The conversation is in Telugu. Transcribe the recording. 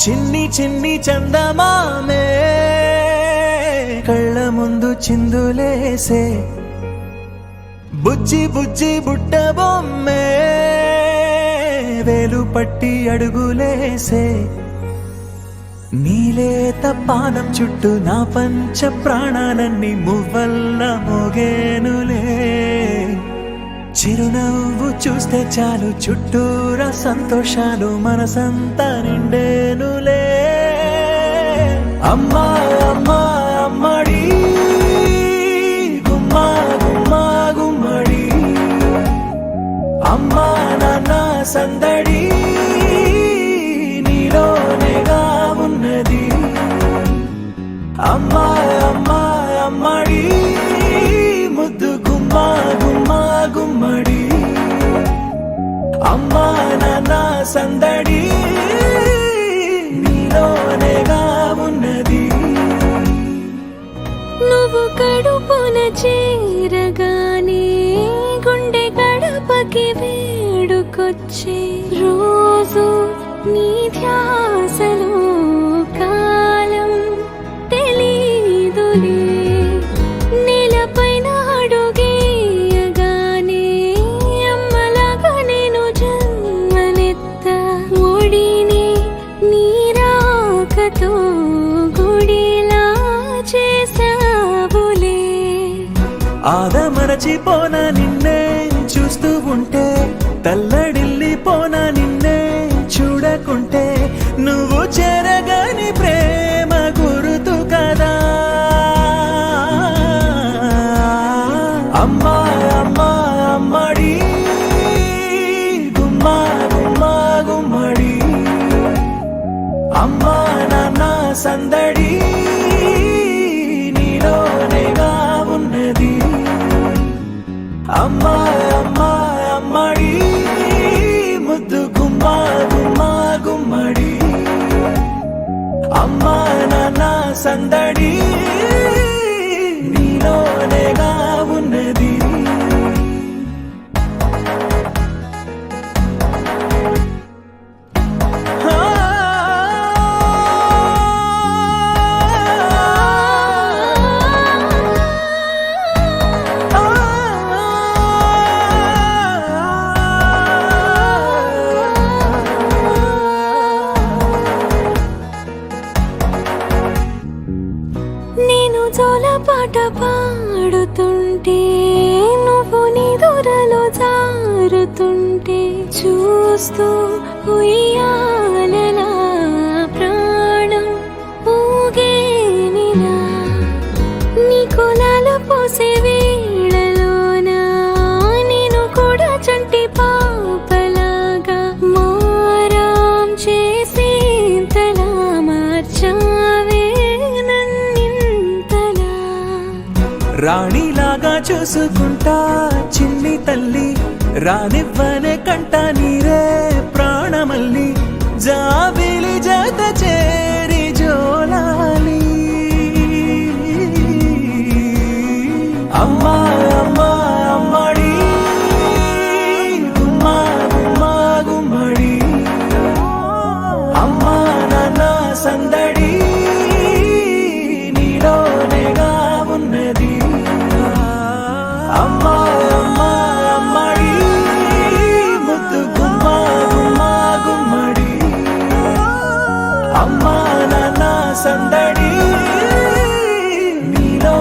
చిన్ని చిన్ని చందమామే కళ్ళ ముందు చిందులేసే బుజ్జి బుజ్జి బుట్ట బొమ్మే వేలు పట్టి అడుగులేసే నీలేత పానం చుట్టూ నా పంచ ప్రాణాలన్నీ మువ్వల్ల మోగేనులే చిరునవ్వు చూస్తే చాలు చుట్టూరా సంతోషాలు మనసంతా నిండేనులే అమ్మా అమ్మా అమ్మడి గుమ్మా గుమ్మా గుమ్మడి అమ్మా నాన్న సందడి నీలోనేగా ఉన్నది అమ్మా అమ్మా అమ్మడి ముద్దు గుమ్మా గుమ్మా గుమ్మడి అమ్మా నాన్న సందడి నీలోనేగా ఉన్నది నువ్వు కడుపున చేరగానే గుండె గడపకి వేడుకొచ్చే రోజు నీ ధ్యాసలో కాలం తెలీదులే నేలపైన అడుగేయగానే అమ్మలాగా నేను జన్మనెత్త ఒడిని నీరాకతో గుడిలా చేసావులే ఆదమరచిపోన నిన్నే చూస్తూ ఉంటే తల్లడిల్లిపోన నిన్నే చూడకుంటే నువ్వు చెరగని ప్రేమ గురుతు కదా అమ్మా అమ్మా అమ్మడి గుమ్మా గుమ్మా గుమ్మడి అమ్మా నాన్న సందడి నీలోనేగా ఉన్నది అమ్మా అమ్మా అమ్మడి ముద్దు గుమ్మా గుమ్మా గుమ్మడి అమ్మా నాన్న సందడి నీలోనేగా ఉన్నది నేను జోలపాట పాడుతుంటే నువ్వు నిదురలో జారుతుంటే చూస్తూ ఉయ్యాలలా ప్రాణం ఊగేనిలా నీ కులాల పోసే వేళలోన నేను కూడా చంటి పాపలాగా మారాం చేసేంతలా మార్చావే రాణిలాగా చూసుకుంటా చిన్ని తల్లి రానివ్వనే కంట నీరే ప్రాణమల్లి జాబిలి జత చేరి జోలాలి అమ్మా అమ్మా అమ్మడి గుమ్మా గుమ్మా గుమ్మడి అమ్మా నాన్న సందడి నీలోనేగా ఉన్నది అమ్మా అమ్మా అమ్మడి ముద్దు గుమ్మా గుమ్మా గుమ్మడి అమ్మా నాన్న సందడి నీలో